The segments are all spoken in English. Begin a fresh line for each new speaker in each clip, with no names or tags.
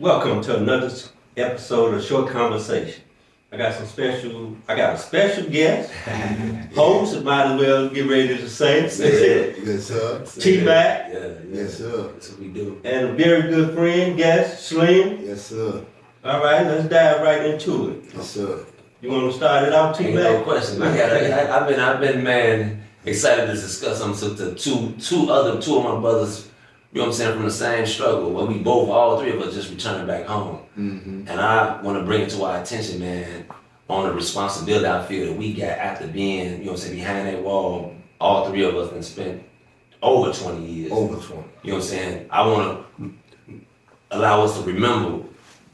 Welcome to another episode of Short Conversation. I got a special guest. Host, might as well get ready to say.
Yes, sir.
T-Mac.
Yes, sir.
That's what we do.
And a very good friend, guest, Slim.
Yes, sir.
All right, let's dive right into it.
Yes, sir.
You want to start it out,
Ain't
T-Mac?
no question. I've been man excited to discuss something to two of my brothers. You know what I'm saying, from the same struggle. Well, we both, all three of us, just returning back home.
Mm-hmm.
And I want to bring it to our attention, man, on the responsibility I feel that we got after being, you know what I'm saying, behind that wall. All three of us and spent over 20 years.
Over 20.
You know what I'm saying? I want to allow us to remember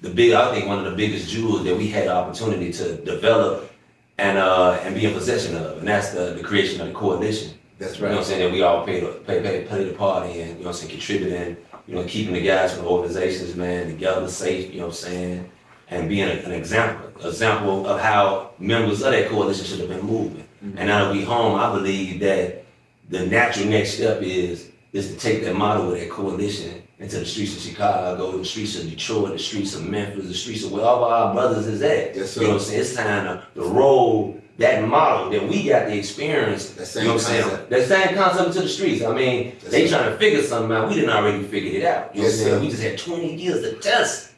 I think one of the biggest jewels that we had the opportunity to develop and be in possession of, and that's the creation of the coalition.
That's
You know
right.
what I'm saying? That we all played the part in, you know what I'm saying, contributing, you know, keeping the guys from the organizations, man, together, safe, you know what I'm saying, and being an example of how members of that coalition should have been moving.
Mm-hmm.
And now that we home, I believe that the natural next step is to take that model of that coalition into the streets of Chicago, the streets of Detroit, the streets of Memphis, the streets of where all of our brothers is at.
Yes, sir.
You know what I'm saying? It's time to roll that model that we got the experience,
That same
you know what I'm saying?
concept.
That same concept into the streets. I mean,
Yes,
they
sir.
trying to figure something out. We didn't already figured it out. You know
Yes,
what I'm saying?
sir.
We just had 20 years to test.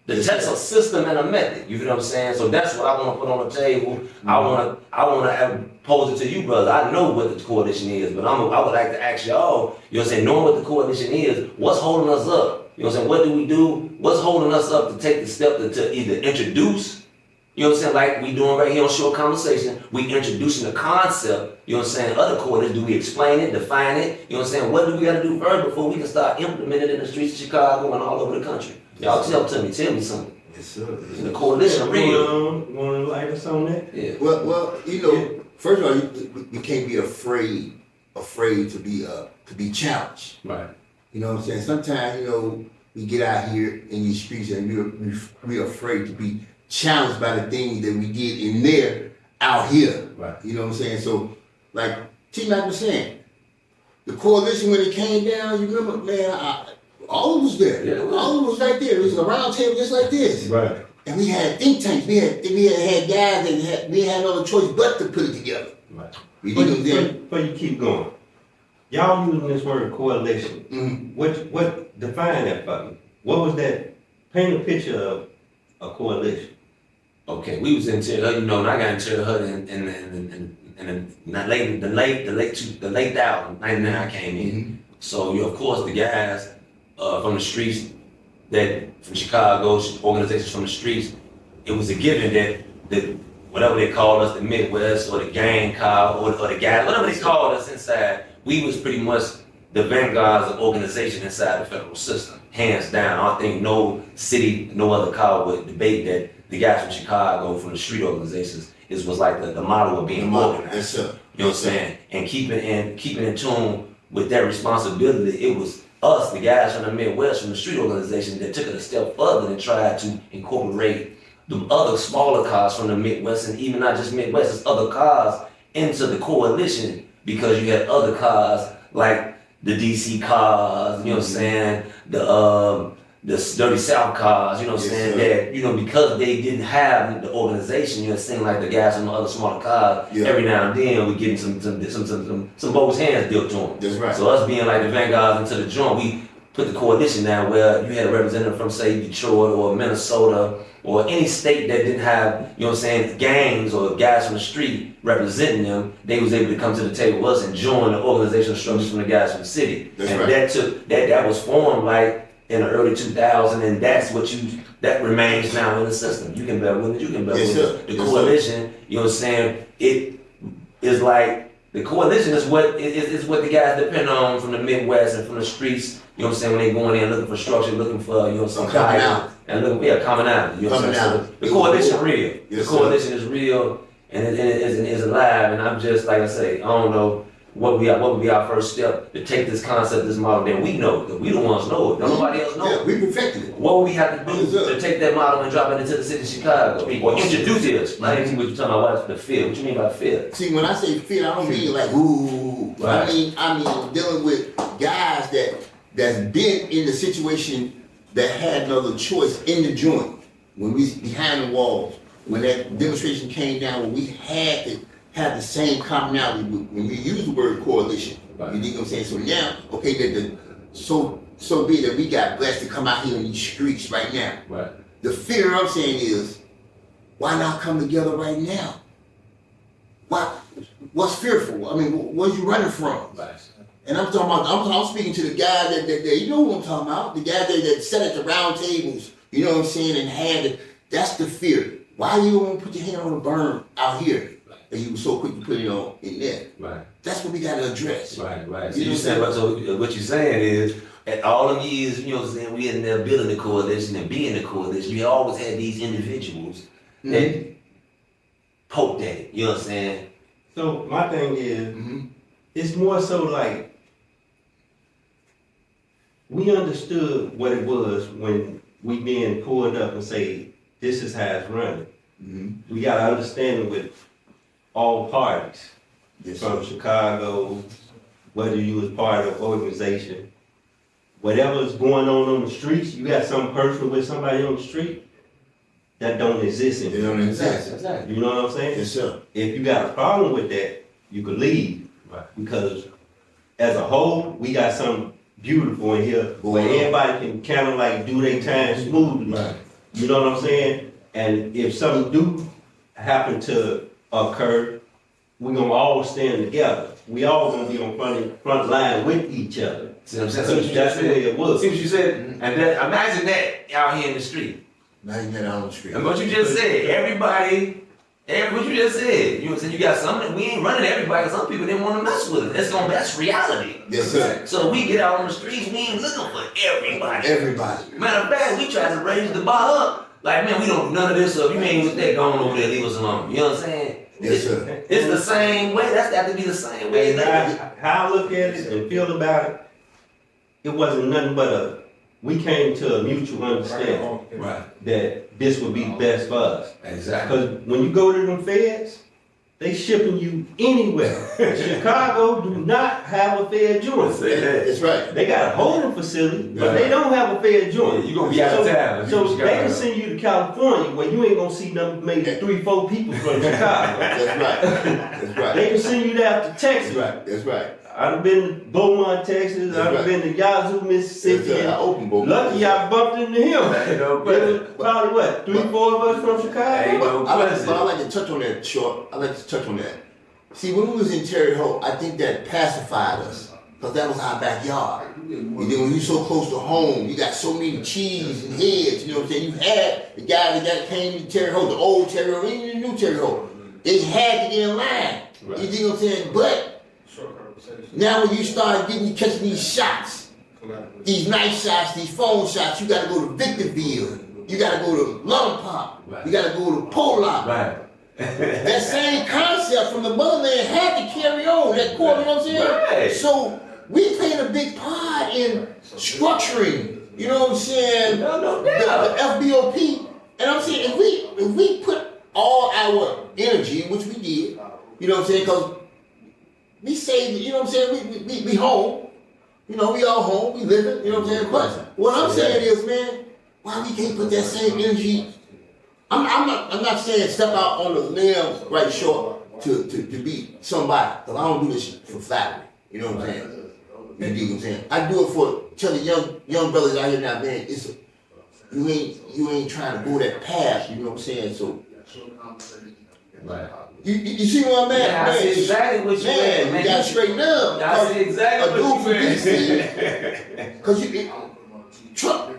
Yes,
Test
sir.
a system and a method. You know what I'm saying? So that's what I want to put on the table.
Mm-hmm.
I want to pose it to you, brother. I know what the coalition is, but I would like to ask y'all, you know what I'm saying, knowing what the coalition is, what's holding us up? You know what I'm saying? What do we do? What's holding us up to take the step to either introduce, you know what I'm saying, like we doing right here on Short Conversation, we introducing the concept, you know what I'm saying, other coalitions, do we explain it, define it, you know what I'm saying, what do we got to do first before we can start implementing it in the streets of Chicago and all over the country? Y'all tell me something.
Yes, sir.
The coalition real.
You want to light us on that?
Yeah.
Well, you know, first of all, you can't be afraid to be challenged.
Right.
You know what I'm saying? Sometimes, you know, we get out here in these streets and we're afraid to be challenged by the things that we did in there out here.
Right.
You know what I'm saying? So, like T-Mac was saying, the coalition when it came down, you remember, man, all of us there.
Yeah.
All of us right there. It was a round table just like this.
Right.
And we had think tanks. We had guys and we had no other choice but to put it together.
Right.
We did them.
Before you keep going, y'all using this word coalition.
Mm-hmm.
What define that for me? What was that? Paint a picture of a coalition.
Okay, we was in Terre Haute, you know, and I got in Terre Haute in the late 2000, 99 I came in.
Mm-hmm.
So you, of course, the guys from the streets, from Chicago, organizations from the streets, it was a given that whatever they called us, the Midwest or the gang call or the guys, whatever they called us inside, we was pretty much the vanguards of organization inside the federal system, hands down. I don't think no city, no other call would debate that the guys from Chicago, from the street organizations, was like the model of being organized.
Yes, sir.
You know what I'm saying? And keeping in tune with that responsibility, it was us, the guys from the Midwest, from the street organization, that took it a step further and tried to incorporate the other smaller cars from the Midwest, and even not just Midwest, it's other cars into the coalition, because you had other cars like the DC cars, you know what I'm saying, the Dirty South cars, you know what I'm
Yes,
saying,
sir.
that, you know, because they didn't have the organization, you know, it seemed like the guys from the other smaller cars,
Yeah.
every now and then we getting some bogus hands dealt to them.
That's right.
So us being like the vanguards into the joint, we put the coalition down where you had a representative from, say, Detroit or Minnesota or any state that didn't have, you know what I'm saying, gangs or guys from the street representing them. They was able to come to the table with us and join the organizational structures from the guys from the city.
That's
and
right.
that was formed like in the early 2000s, and that's that remains now in the system. You can bet with it, you can bet
Yes,
with
sir.
it. The
Yes,
coalition, you know what I'm saying, it is like, the coalition is what the guys depend on from the Midwest and from the streets, you know what I'm saying, when they going in looking for structure, looking for, you know, some
Coming
guidance,
out.
and looking, coming out. You know what I'm saying?
Coming
So
out.
the coalition real.
Yes,
The
sir.
coalition is real, and it is alive, and I'm just, like I say, I don't know what would be our first step to take this concept, this model that we know, that we the ones know it, don't nobody else know
Yeah,
it.
we perfected it.
What would we have to
Yes,
do
sir.
to take that model and drop it into the city of Chicago? Or introduce it? Explain to me what you're talking about, what's the feel. What you mean by feel?
See, when I say fit, I don't mean like ooh.
Right.
I mean dealing with guys that's been in the situation that had no other choice in the joint, when we behind the walls, when that demonstration came down, when we had to have the same commonality, when we use the word coalition,
right.
You dig what I'm saying? So now, okay, so be it that we got blessed to come out here in these streets right now.
Right.
The fear I'm saying is, why not come together right now? What's fearful? I mean, what you running from?
Right.
And I'm talking about, I'm speaking to the guy that you know who I'm talking about, the guy that sat at the round tables, you know what I'm saying, and had it. That's the fear. Why you don't want to put your hand on the burn out here? Right. And you were so quick to put it on in there.
Right.
That's what we got to address.
Right. So what you're saying is, at all them years, you know what I'm saying, we in there building the coalition and being the coalition, we always had these individuals that poked at it, you know what I'm saying?
So my thing is, it's more so like, we understood what it was when we being pulled up and say, this is how it's running. We got to understand it with all parties, from Chicago, whether you was part of the organization, whatever is going on the streets, you got something personal with somebody on the street, that don't exist in
They don't exist.
Exactly.
You know what I'm saying?
Yes, sir.
If you got a problem with that, you could leave.
Right.
Because as a whole, we got something beautiful in here where everybody can kind of like do their time smoothly.
Right.
You know what I'm saying? And if something do happen to occur, we gonna all stand together. We all gonna be on front line with each other.
See what I'm saying?
That's the way it was.
See what you said? And that, imagine that out here in the street.
Imagine that out on the street.
And what you just said, everybody, what you just said, you said you got something, we ain't running everybody, because some people didn't want to mess with it. That's reality.
Yes, sir.
So we get out on the streets, we ain't looking for everybody.
Everybody.
Matter of fact, we try to raise the bar up. Like, man, we don't do none of this stuff. You ain't with that going over there, leave us alone. You know what I'm saying?
Yes, sir.
It's the same way. That's got to be the same way.
How I look at it and feel about it, it wasn't nothing but we came to a mutual understanding that this would be best for us.
Exactly.
Because when you go to them feds, they shipping you anywhere. Chicago do not have a fair joint.
That's right.
They got a holding facility, but they don't have a fair joint.
You gonna be out of town.
So they can send you to California where you ain't gonna see nothing, maybe 3-4 people from Chicago.
That's right. That's right.
They can send you down to Texas.
That's right.
I've been to Beaumont, Texas. I've been to Yazoo, Mississippi.
Yes, sir. I opened Beaumont.
Lucky I bumped into him.
No
There was probably what, 3-4 of us from Chicago.
I like to touch on that, Short. I like to touch on that. See, when we was in Terre Haute, I think that pacified us, because that was our backyard. And then when you so close to home, you got so many cheese and heads, you know what I'm saying? You had the guy that came to Terre Haute, the old Terre Haute, even the new Terre Haute. They had to get in line.
Right.
You know what I'm saying? But now when you start catching these shots, these nice shots, these phone shots, you gotta go to Victorville. You gotta go to Lollipop.
Right.
You gotta go to Pollock.
Right.
That same concept from the motherland had to carry on. That core, you know what I'm saying?
Right.
So we played a big part in structuring, you know what I'm saying?
No doubt.
The FBOP. And I'm saying if we put all our energy, which we did, you know what I'm saying? Because we saved, you know what I'm saying? We home. You know, we all home, we living, you know what I'm saying? But what I'm saying is, man, why we can't put that same energy? I'm not saying step out on the limb right short to be somebody. Because I don't do this for flattery. You know what I'm saying? You dig what I'm saying? I do it for tell the young brothers out here now, man, you ain't trying to go that path, you know what I'm saying? So
Right.
You see what I'm at?
Yeah, I see exactly what you at, man.
You gotta straighten up.
I see exactly what you
at. Because Trump,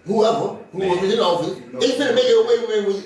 whoever is in office, they finna make it away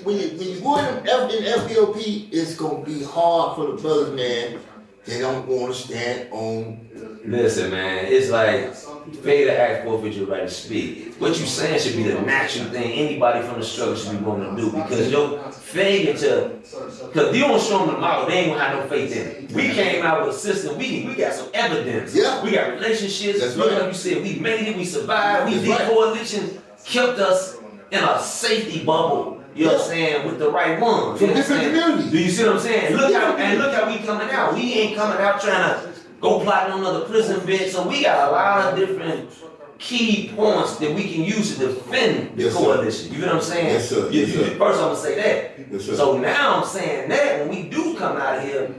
when you go in FBOP, it's gonna be hard for the brothers, man. They don't want to stand on.
Listen, man, it's like failure to act forfeit your right to speak. What you saying should be the natural thing anybody from the struggle should be willing to do, because your failure to, because you don't show them the model, they ain't gonna have no faith in it. We came out with a system, we got some evidence.
Yeah.
We got relationships.
That's
Look,
right.
like you said, we made it, we survived,
That's
we did
right.
coalition, kept us in a safety bubble. You know what I'm saying? With the right ones.
From
You know what I'm
different
saying?
communities.
Do you see what I'm saying? Look how we coming out. We ain't coming out trying to go plotting on another prison bed. So we got a lot of different key points that we can use to defend the
Yes, sir.
coalition. You know what I'm saying?
Yes, sir. Yes, sir.
First, I'm gonna say that.
Yes, sir.
So now I'm saying that when we do come out here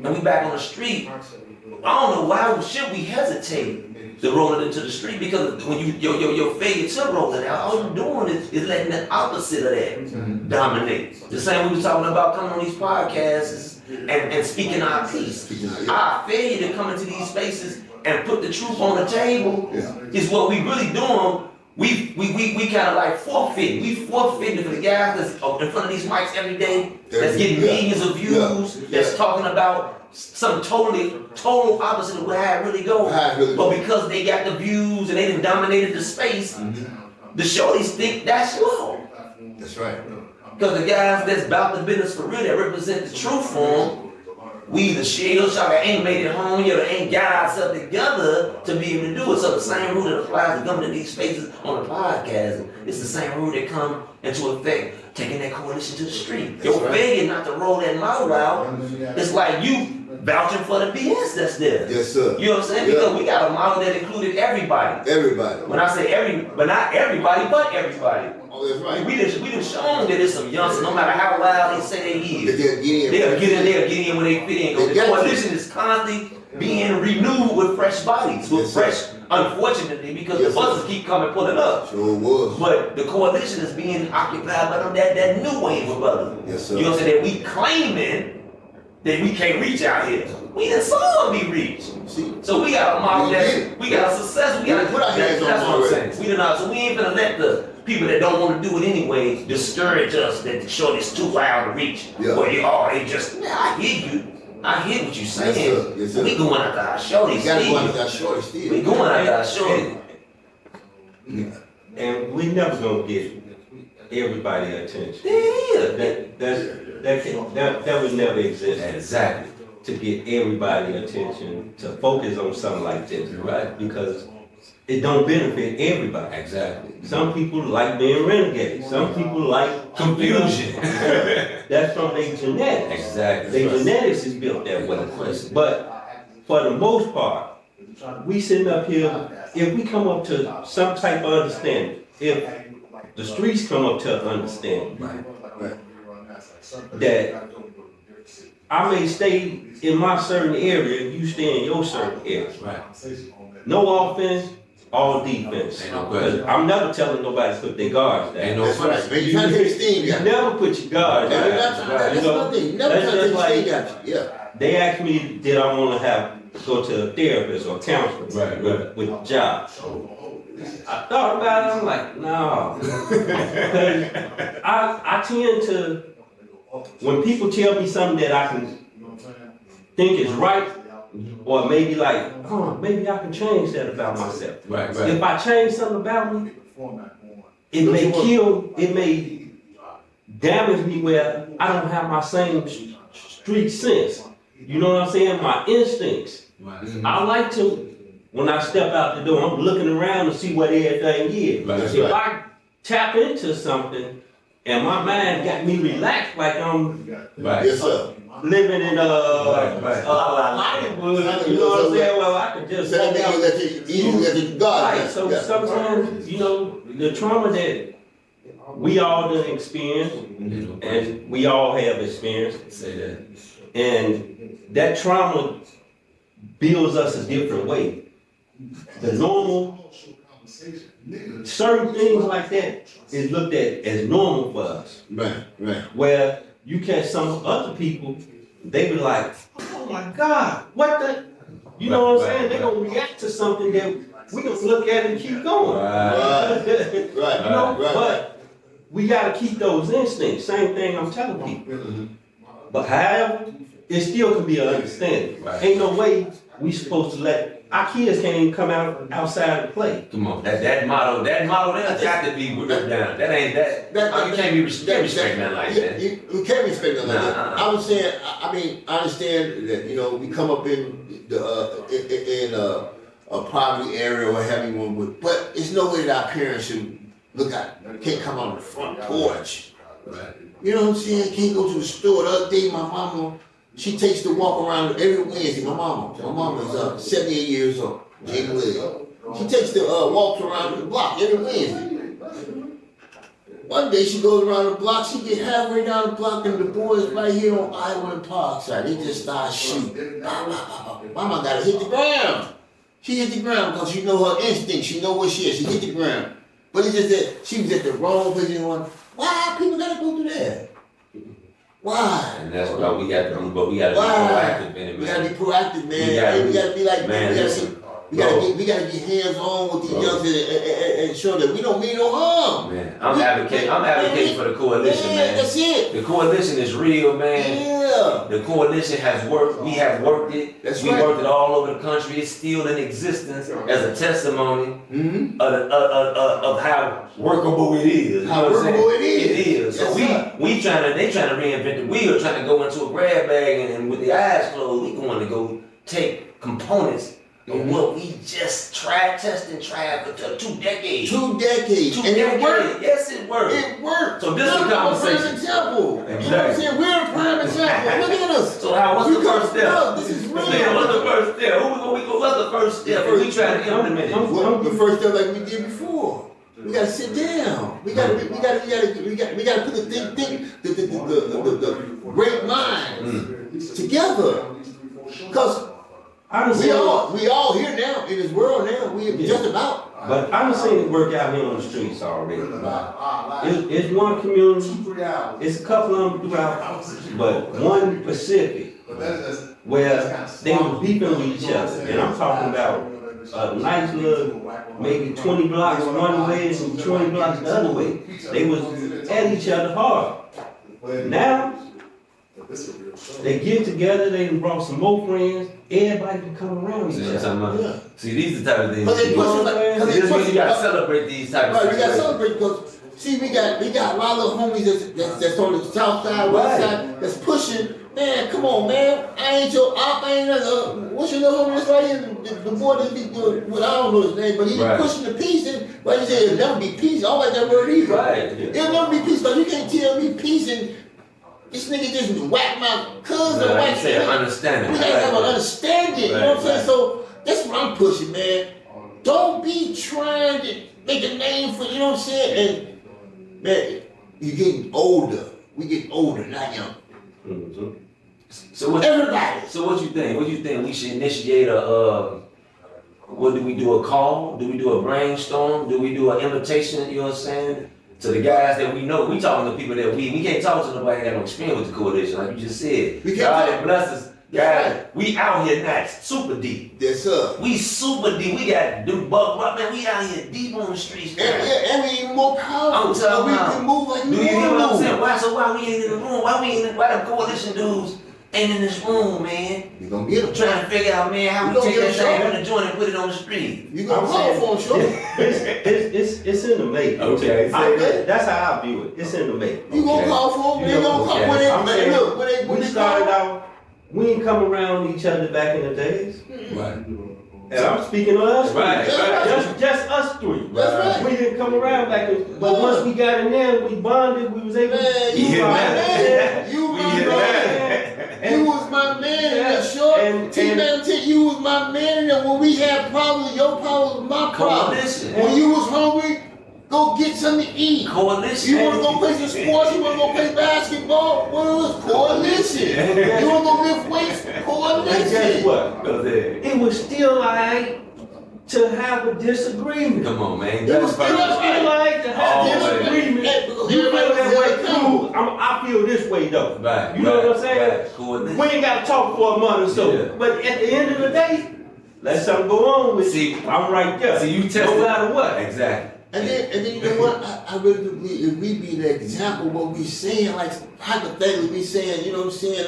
and we back on the street, I don't know why should we hesitate to roll it into the street, because when your failure to roll it out, all you're doing is letting the opposite of that dominate. The same we was talking about coming on these podcasts and speaking our piece. Our failure to come into these spaces and put the truth on the table is what we really doing. We kind of like forfeiting. We forfeiting for the guys that's in front of these mics every day, that's getting millions of views, that's talking about some total opposite of how it really goes. But because they got the views and they done dominated the space, the shorties think that's law.
That's right.
Because the guys that's about the business for real, that represent the truth for them, we either shield y'all that ain't made it home yet or ain't got ourselves together to be able to do it. So the same rule that applies to coming to these spaces on the podcast, it's the same rule that come into effect taking that coalition to the street. Your failure not to roll that model out, it's like you vouching for the BS that's there.
Yes, sir.
You know what I'm saying? Because we got a model that included everybody.
Everybody.
When I say but not everybody, but everybody.
Oh, that's right.
We done shown that there's some youngsters, no matter how loud they say they is, they'll get in when they fit in. The coalition is constantly being renewed with fresh bodies, with fresh, unfortunately, because the buses keep coming pulling up.
Sure was.
But the coalition is being occupied by them, that new wave of brothers.
Yes, sir.
You know what I'm saying? That we claiming that we can't reach out here. We done saw them be reached.
See?
So we got a model that we got a success. We got
put our hands on
that's what I'm
already.
saying. We done not, so we ain't gonna let the people that don't want to do it anyway discourage us that the short is too loud to reach.
Yeah.
Or they just, I hear you. I hear what you're saying.
Yes, sir. Yes, sir.
We going after our shorty
You gotta go after
still.
that shorty still.
We going after our shorty.
And we never gonna get everybody attention.
Yeah.
That would never exist.
Exactly.
To get everybody attention, to focus on something like this,
Right.
because it don't benefit everybody.
Exactly.
Some people like being renegades. Some people like
Confusion.
That's from their genetics.
Exactly.
Their genetics is built that way. But for the most part, we sitting up here, if we come up to some type of understanding, if the streets come up to understanding, that I may stay in my certain area, you stay in your certain area.
Right.
No offense, all defense.
Ain't no question.
I'm never telling nobody to put their guards down.
Ain't no
That's right. Man, you trying to take steam,
You
yeah.
never put your guards down.
That's
You know,
one thing. You never
that's
trying to
just
take steam,
like,
got you. Yeah.
they asked me, did I want to go to a therapist or counselor
Right.
with a job. I thought about it, I'm like, no. Because I tend to, when people tell me something that I can think is right, or maybe like, maybe I can change that about myself.
Right.
If I change something about me, it may damage me where I don't have my same street sense. You know what I'm saying? My instincts. I like to, when I step out the door, I'm looking around to see what everything is.
Right.
If I tap into something and my mind got me relaxed like I'm
Yes, sir.
living in
Right.
Hollywood, you know what I'm saying? Well, I could just
So that
walk
means
out.
you let your guard
Right,
down.
so
Yeah.
sometimes, you know, the trauma that we all done experienced, and we all have experienced,
Say that.
and that trauma builds us a different way. The normal, certain things like that is looked at as normal for us.
Right.
Where you catch some other people, they be like, oh my God, what the? You know what I'm saying? They're gonna react to something that we gonna look at and keep going.
Right.
You know, but we gotta keep those instincts. Same thing I'm telling people. But however, it still can be an understanding.
Right.
Ain't no way we supposed to let our kids can't even come outside and play.
Come on, that motto there's got to be ripped down. That ain't that. You can't be respecting that like that.
You can't respect that like that.
Nah.
I was saying, I understand that, you know, we come up in the a poverty area or having one with, but it's no way that our parents should look at, can't come on the front porch.
Right.
You know what I'm saying? Can't go to the store. The other day, my mama, she takes the walk around every Wednesday. My mama is 78 years old. She ain't live. She takes the walks around the block every Wednesday. One day she goes around the block, she get halfway down the block and the boys right here on Iowa and Parkside, they just start shooting. Mama gotta hit the ground. She hit the ground because she know her instinct, she know what she is, she hit the ground. But it's just that she was at the wrong position. Why people gotta go through that? Why?
And that's what we got to do, but we got to be proactive in it, man.
We gotta be proactive, man. We gotta be like,
man,
we gotta get hands on with these youngsters and show that we don't mean no harm.
Man, I'm advocating for the coalition, man.
That's it.
The coalition is real, man.
Yeah.
The coalition has worked. We have worked it.
That's
we
right.
worked it all over the country. It's still in existence as a testimony of how workable it is. You
How
know what I'm
workable
saying?
it is.
It is. So they trying to reinvent the wheel, trying to go into a grab bag and with the eyes closed, we going to go take components of what we just tried for 2 decades.
2 decades. And it worked.
Yes, it worked.
It worked.
So this is a conversation.
Prime example.
Exactly.
You know what I'm saying? We're a prime example. Look at us.
So what's the first step?
No, this is real.
What's the first step? What's the first step? We trying to implement it.
Well, the first step like we did before. We gotta sit down. We gotta put the great minds together. Because we all here now in this world now. We just about.
But I've seen it work out here on the streets already. It's one community, it's a couple of them throughout, but one Pacific where they were beefing with each other. And I'm talking about a nice little, maybe 20 blocks one way and 20 blocks the other way. They was at each other hard. Now, they get together, they brought some more friends, everybody can come around each other.
Yeah.
See, these are the type of things.
But they push it
You gotta celebrate these type of
right, we gotta
situations.
celebrate because see we got a lot of homies that's on the south side, west side, that's pushing. Man, come on, man. I ain't your op, I ain't what's your little homie that's right here? The boy that be doing I don't know his name, but he be pushing the peace and like you said, it'll never be peace. I don't like that word either.
Right.
It'll never be peace, because you can't tell me peace and this nigga just whack my cousin,
Like you said,
whack
understanding.
we gotta have an understanding, you know what I'm saying? So that's what I'm pushing, man. Don't be trying to make a name for, you know what I'm saying? And man, you're getting older. We get older, not young.
Mm-hmm.
So what?
Everybody.
So what you think? What you think we should initiate a? What do we do? A call? Do we do a brainstorm? Do we do an invitation? You know what I'm saying? To the guys that we know, we talking to people that we can't talk to nobody that got no experience with the coalition, like you just said. God that bless us, guys. We out here not super deep.
Yes, sir.
We super deep. We got do buck, man. We out here deep on the streets.
And we even more powerful.
I'm talking
we
about.
can move like
Do you hear what I'm saying?
move.
Why we ain't in the room? Why the coalition dudes ain't in this room, man?
You gonna get them.
Trying to figure out, man, how
You
we
gonna
take
get
that
them
thing on the joint and put it on the street.
You gonna call for them, sure.
It's in the making.
Okay.
That's how I view it. It's in the making.
You gonna call for them? They gonna call when
I'm saying,
when
we
they
started
call.
out, we ain't come around each other back in the days.
Right.
And I'm speaking of us three.
Right,
right.
Just us three.
That's right.
We didn't come around back in, but once we got in there, we bonded, we was able
Man,
to.
you
Yeah,
my
man.
man. You
We
my
hear
man. You was my man in that short.
And-
T-Man, you was my man in there when we had problems. Your problem was my problem.
Coalition.
When you was hungry, go get something to eat.
Coalition.
You wanna go play some sports? You wanna go play basketball? Well, it was coalition. You wanna go lift weights?
And
Coalition.
guess what?
Go there.
It was still alright to have a disagreement.
Come on, man.
It was still
It was still alright to have
Always.
a disagreement.
Because
You feel
everybody
that
was
way,
there,
cool. I feel this way though.
Right.
You know what I'm saying?
Right. Coalition.
We ain't gotta talk for a month or so.
Yeah.
But at the end of the day, let something go on with
See,
you. I'm right there.
See, you tested.
No matter what.
Exactly.
And then you know what? I really do believe if we be the example, what we saying, like hypothetically, we saying, you know what I'm saying,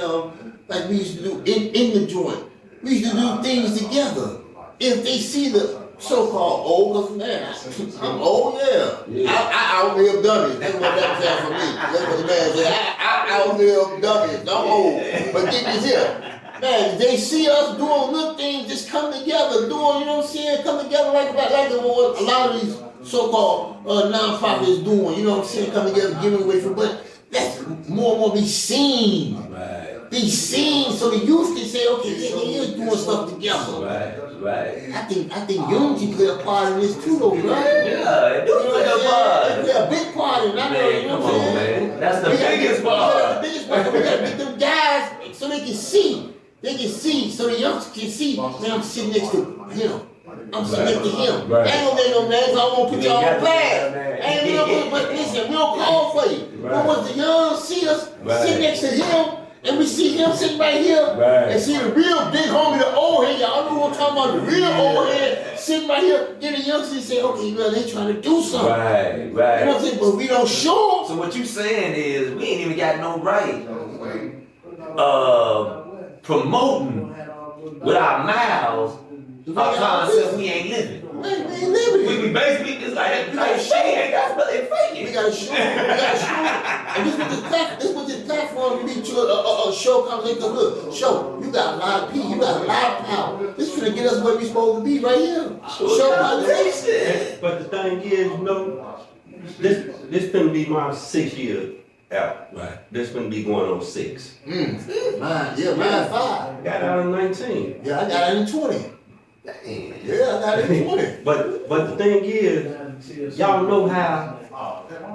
like we used to do in the joint. We used to do things together. If they see the so-called old, cause man, I'm old, yeah. I outlived dummies. That's what that said for me. That's what the man said. I outlived dummies. I'm old. But get this here. Man, they see us doing little things, just come together, doing, you know what I'm saying, come together like what a lot of these so-called non-profits doing, you know what I'm saying, come together, giving away from, but that's more and more be seen.
Right.
be seen so the youth can say, okay, yeah, they doing stuff together.
Right.
I think unity play a part in this too, though, bro.
Yeah, it do play a part.
It play a big part in it. I know, you know
Man, come
what I'm
on,
saying?
man. That's the
We gotta
biggest
get-
part.
yeah, the biggest part. We gotta get them guys so they can see. They can see, so the youngsters can see, man, I'm sitting next to him. I'm sitting next to him.
Right.
I ain't gonna name no names, I don't wanna put
You
y'all
ain't
on
got
blast.
to name no names.
I ain't gonna, but listen, we don't call for you.
Right.
But once the young see us
Right.
sitting next to him, and we see him sitting right here,
Right.
and see the real big homie, the old head, y'all know what I'm talking about, the real old head sitting right here, then the youngsters say, okay, well, they trying to do something.
Right.
You know what I'm saying? But we don't show them.
So what you saying is we ain't even got no right promoting with our mouths a concept we ain't living.
We ain't living
We
it.
basically it's like shit ain't got nothing fake
We
it.
gotta show them. We gotta show them. And this what this platform, you need to a show comes in, because look, show, you got a lot of people, you got a lot of power. This is gonna get us where we supposed to be right here. Show conversation.
But the thing is, you know, this finna be my 6th year out.
Right.
This finna be going on 6.
Mine 5.
Got out in 19.
Yeah, I got it in 20. Yeah, I got it in 20.
But the thing is, y'all know how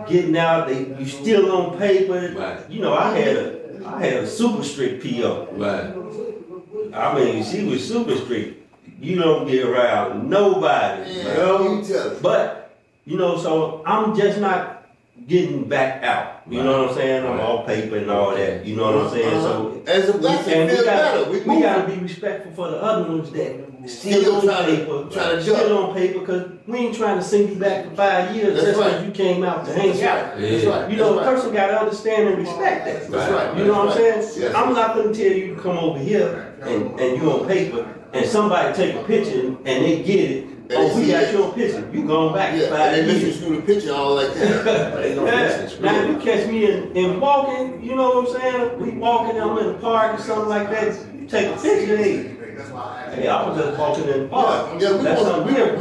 getting out, you still on paper.
Right.
You know, I had a super strict PO.
Right.
I mean, she was super strict. You don't get around nobody, you
Yeah,
know?
you tell it.
But, you know, so I'm just not getting back out. You know what I'm saying? I'm
Right.
all paper and all that. You know what I'm saying? So
As a black man,
and
feel better.
we gotta be respectful for the other ones that still on
trying to-
paper,
trying to
still
jump.
on paper, because we ain't trying to send you back for 5 years
That's
just
right.
because you came out to hang out.
That's right.
You know, the
That's right.
person gotta understand and respect that.
That's right.
You know what I'm saying?
That's right. Yes.
I'm not gonna tell you to come over here and you on paper and somebody take a picture and they get it.
And
Oh,
they
we
see
got
it.
your picture. You going back
Yeah,
5
and they
years.
misconstrue the picture all like that.
Ain't no
Yeah.
business,
Now, if
really.
you catch me in walking, you know what I'm saying? We walking, I'm in the park or something like that. You take a picture, hey, I was just walking in the park.
Yeah, we
That's
want
something different.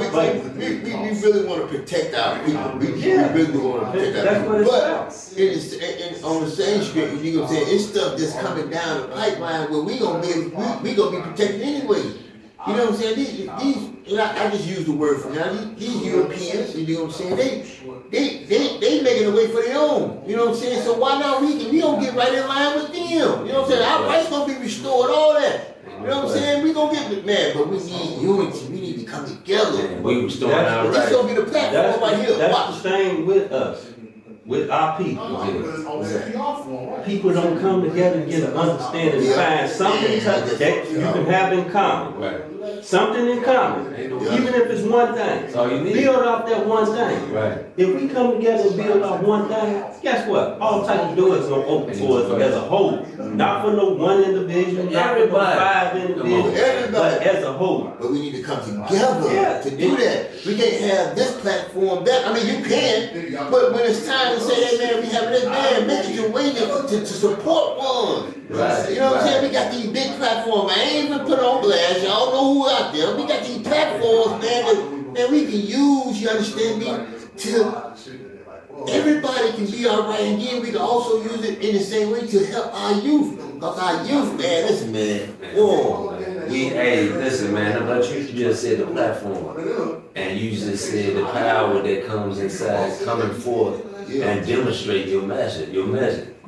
we really want to protect our people. We
Yeah.
really want to protect our
That's
people.
what it's
But
about.
and on the same script, you know what I'm saying? It's stuff that's coming down the pipeline where we gonna be protected anyway. You know what I'm saying? These and I just use the word for now. These Europeans, you know what I'm saying? They making a way for their own. You know what I'm saying? So why not we don't get right in line with them? You know what I'm saying? Our rights gonna be restored, all that. You know what I'm saying? We gonna get mad, but we need unity. We need to come together.
Man, we restoring our
This
rights.
gonna be the platform right here.
That's
Watch.
the thing with us, with our people. People don't come together and get an understanding and find something that you can have in common.
Right.
Something in common, even if it's one thing.
That's all you need.
Build off that one thing.
Right.
If we come together and build off one thing, guess what? All types of doors gonna open for us as a whole. Not for no one individual, not for no
Everybody.
5 individuals,
Everybody.
but as a whole.
But we need to come together
Yeah.
to do that. We can't have this platform, that. I mean, you can, but when it's time to say, hey man, we have this man, make it your way to support one.
Right.
You know what I'm saying? We got these big platforms. I ain't even put on blast. Y'all know who out there. We got these platforms, man, that we can use, you understand me, to everybody can be all right. And then we can also use it in the same way to help our youth. Because our youth, man, listen, man, whoa.
Hey, listen, man, but you just said the platform, and you just said the power that comes inside, coming forth and demonstrate your message,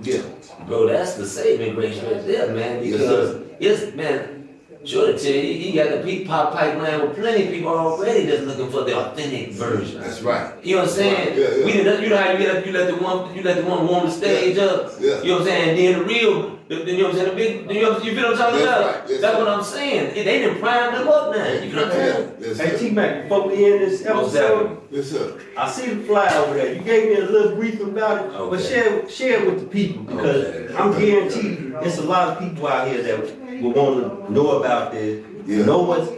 Yeah.
Bro, that's the saving grace right there, man, because it's, man, sure to tell you, you got the peak pop pipeline with plenty of people already that's looking for the authentic version.
That's right.
You know what I'm saying?
Yeah.
We didn't, you know how you let the one warm the stage up.
Yeah.
You know what I'm saying? And then the real, you know what I'm saying? The big, you feel what I'm talking
That's
about?
right. Yes,
That's
sir.
what I'm saying. They done primed them up now. You know what I'm saying?
Yes,
Hey
sir.
T-Mac, before we end this
Most
episode,
Yes, sir.
I see the flyer over there. You gave me a little brief about it, but
Okay.
share it with the people, because
Okay.
I'm guaranteed there's a lot of people out here that will want to know about this,
Yeah.
know what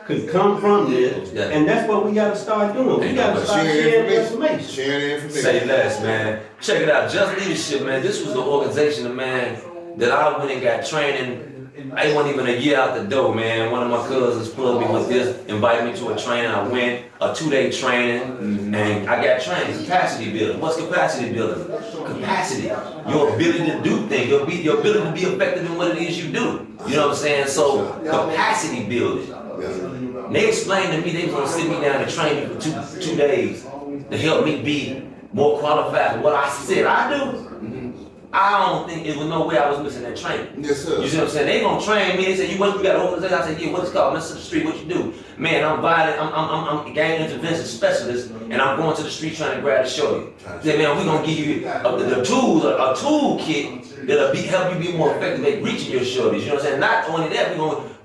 could come from this,
Yeah.
and that's what we got to start doing. We
Ain't
got
no
to start
Sharing
sharing
information.
information.
Sharing the information.
Say less, man. Check it out. Just Leadership, man. This was the organization, man, that I went and got training. I wasn't even a year out the door, man. One of my cousins plugged me with this, invited me to a training. I went, a 2-day training, and I got trained. Capacity building. What's capacity building? capacity, your ability to do things, your ability to be effective in what it is you do. You know what I'm saying? So capacity building. And they explained to me they was gonna sit me down and train me for two days to help me be more qualified for what I said I do. I don't think it was no way I was missing that training.
Yes, sir.
You see what I'm saying? They gonna train me. They say, you got an organization? I said, yeah, what's it called? Mr. Street, what you do? Man, I'm violent, I'm a gang intervention specialist, and I'm going to the street trying to grab the shorty. Say, man, we gonna give you the tools, a toolkit that'll help you be more effective at reaching your shorties. You know what I'm saying? Not only that,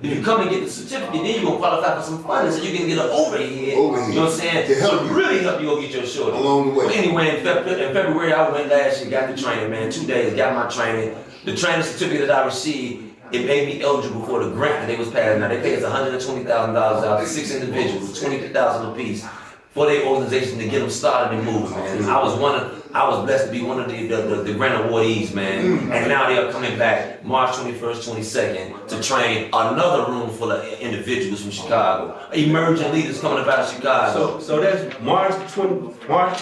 if you come and get the certificate, then you're gonna qualify for some funding so you can get an overhead. You know what I'm saying?
To help you.
Really help you go get your shorty.
Along the way.
Well, anyway, in February, I went last year, got the training, man. 2 days, got my training. The training certificate that I received, it made me eligible for the grant that they was passing. Now, they paid us $120,000 out to 6 individuals, $20,000 apiece, for their organization to get them started and moving, man. I was blessed to be one of the grant awardees, man. And now they are coming back March 21st, 22nd to train another room full of individuals from Chicago. Emerging leaders coming out of Chicago.
So that's March 21st?
March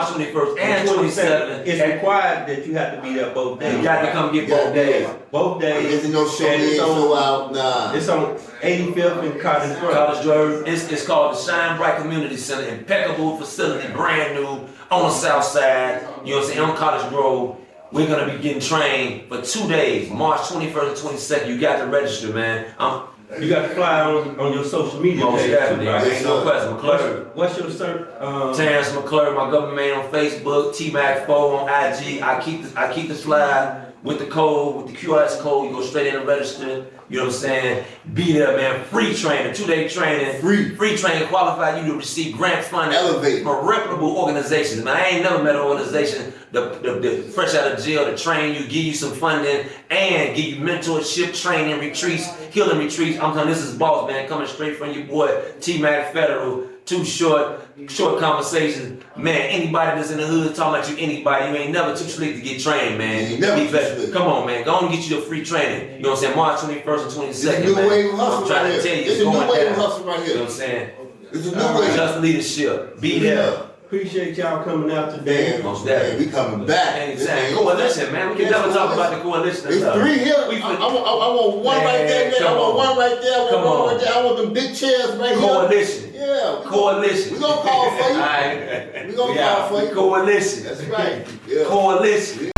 21st and 27th.
It's required that you have to be there both days.
You got to come get both days.
Both days.
There's no show in, show out, nah.
It's on 85th and Cottage Grove.
College Road. It's called the Shine Bright Community Center. Impeccable facility, brand new, on the south side. You know what I'm saying? On College Grove. We're gonna be getting trained for 2 days, March 21st and 22nd. You got to register, man.
You got to fly on your social media
Most
page.
definitely.
Right?
Ain't no question. McClure.
What's your search?
Terrence McClure, my government man on Facebook, TMAC4 on IG. I keep the slide with the code, with the QRS code. You go straight in and register. You know what I'm saying? Be there, man. Free training, 2-day training. Free training, qualify you to receive grant funding.
Elevate.
For reputable organizations. Man, I ain't never met an organization the fresh out of jail to train you, give you some funding, and give you mentorship, training, retreats, healing retreats. I'm telling you, this is boss, man, coming straight from your boy, T-Mac Federal. 2 short conversations. Man, anybody that's in the hood talking about you, anybody, you ain't never too slick to get trained, man. Come on, man. Go on and get you your free training. You know what I'm saying? March 21st and 22nd,
It's a new wave of hustle.
I'm trying to tell you,
it's a new wave of hustle right
You
here.
know what I'm saying?
It's a new wave.
Just leadership. Be there.
Appreciate y'all coming out today.
Most definitely.
We coming back.
Exactly. Coalition, man. We can never talk about the coalition.
There's 3 here. I want one right there. I want one right there. I want one right there. I want them big chairs right here.
Coalition.
Yeah.
Coalition.
We gonna call for you.
All right.
We gonna call for you.
Coalition.
That's right. Yeah.
Coalition.